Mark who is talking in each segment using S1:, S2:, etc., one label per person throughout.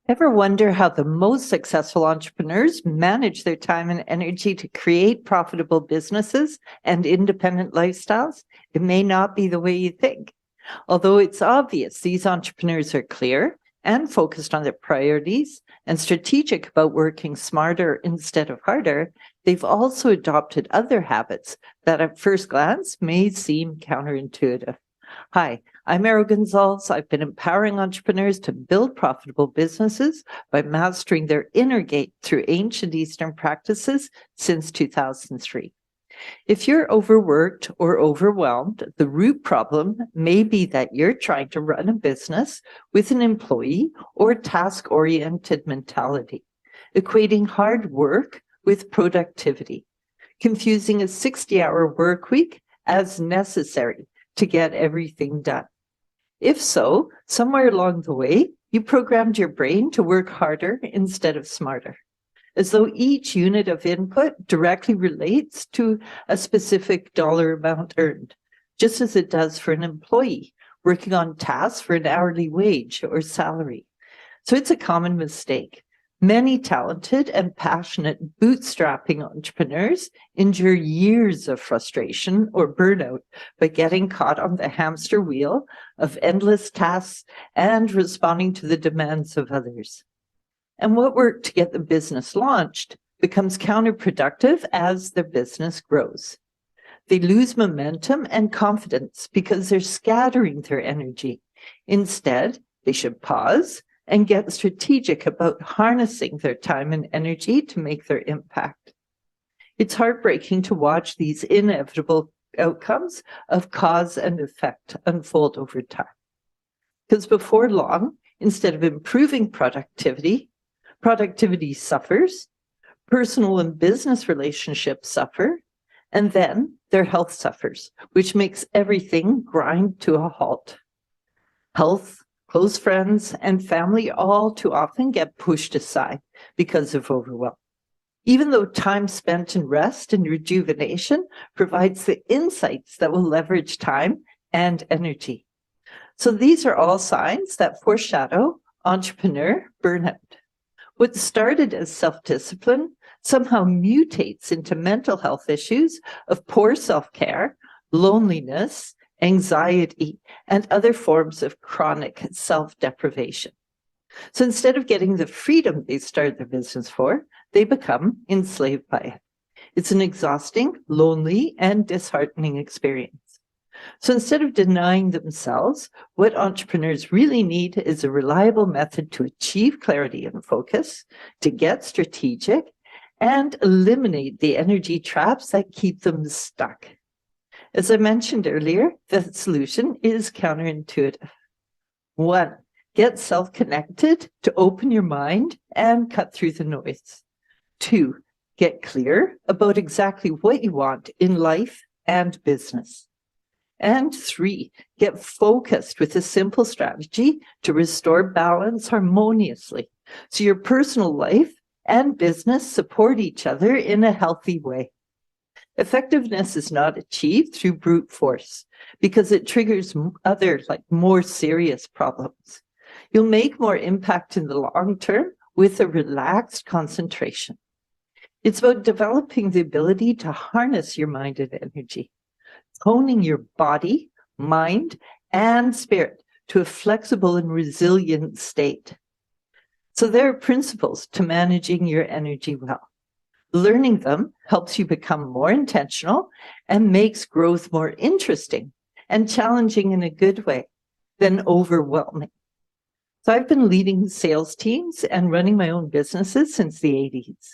S1: Ever wonder how the most successful entrepreneurs manage their time and energy to create profitable businesses and independent lifestyles? It may not be the way you think. Although it's obvious these entrepreneurs are clear and focused on their priorities and strategic about working smarter instead of harder, they've also adopted other habits that at first glance may seem counterintuitive. Hi, I'm Erin Gonzalez. I've been empowering entrepreneurs to build profitable businesses by mastering their inner gate through ancient Eastern practices since 2003. If you're overworked or overwhelmed, the root problem may be that you're trying to run a business with an employee or task-oriented mentality, equating hard work with productivity, confusing a 60-hour work week as necessary to get everything done. If so, somewhere along the way, you programmed your brain to work harder instead of smarter, as though each unit of input directly relates to a specific dollar amount earned, just as it does for an employee working on tasks for an hourly wage or salary. So it's a common mistake. Many talented and passionate bootstrapping entrepreneurs endure years of frustration or burnout by getting caught on the hamster wheel of endless tasks and responding to the demands of others. And what worked to get the business launched becomes counterproductive as the business grows. They lose momentum and confidence because they're scattering their energy. Instead, they should pause and get strategic about harnessing their time and energy to make their impact. It's heartbreaking to watch these inevitable outcomes of cause and effect unfold over time. Because before long, instead of improving productivity suffers, personal and business relationships suffer, and then their health suffers, which makes everything grind to a halt. Health, close friends, and family all too often get pushed aside because of overwhelm, even though time spent in rest and rejuvenation provides the insights that will leverage time and energy. So these are all signs that foreshadow entrepreneur burnout. What started as self-discipline somehow mutates into mental health issues of poor self-care, loneliness, anxiety, and other forms of chronic self-deprivation. So instead of getting the freedom they started their business for, they become enslaved by it. It's an exhausting, lonely, and disheartening experience. So instead of denying themselves, what entrepreneurs really need is a reliable method to achieve clarity and focus, to get strategic, and eliminate the energy traps that keep them stuck. As I mentioned earlier, the solution is counterintuitive. 1, get self-connected to open your mind and cut through the noise. 2, get clear about exactly what you want in life and business. And 3, get focused with a simple strategy to restore balance harmoniously, so your personal life and business support each other in a healthy way. Effectiveness is not achieved through brute force because it triggers other, more serious problems. You'll make more impact in the long term with a relaxed concentration. It's about developing the ability to harness your mind and energy, honing your body, mind, and spirit to a flexible and resilient state. So there are principles to managing your energy well. Learning them helps you become more intentional and makes growth more interesting and challenging in a good way than overwhelming. So I've been leading sales teams and running my own businesses since the 80s,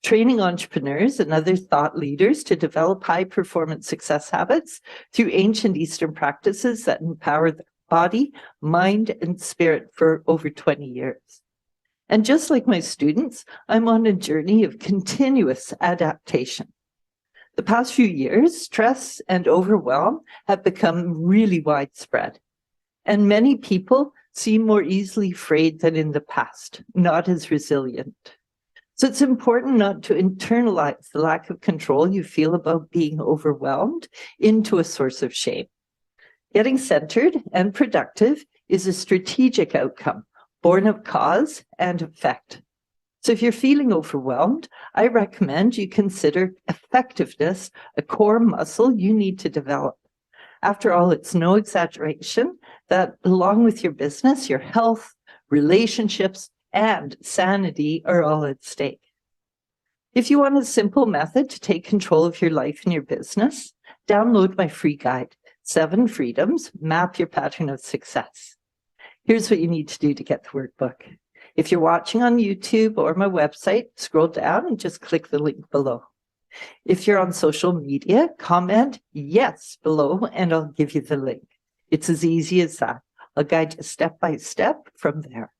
S1: training entrepreneurs and other thought leaders to develop high-performance success habits through ancient Eastern practices that empower the body, mind, and spirit for over 20 years. And just like my students, I'm on a journey of continuous adaptation. The past few years, stress and overwhelm have become really widespread, and many people seem more easily frayed than in the past, not as resilient. So it's important not to internalize the lack of control you feel about being overwhelmed into a source of shame. Getting centered and productive is a strategic outcome, born of cause and effect. So if you're feeling overwhelmed, I recommend you consider effectiveness a core muscle you need to develop. After all, it's no exaggeration that along with your business, your health, relationships, and sanity are all at stake. If you want a simple method to take control of your life and your business, download my free guide, 7 Freedoms, Map Your Pattern of Success. Here's what you need to do to get the workbook. If you're watching on YouTube or my website, scroll down and just click the link below. If you're on social media, comment yes below and I'll give you the link. It's as easy as that. I'll guide you step by step from there.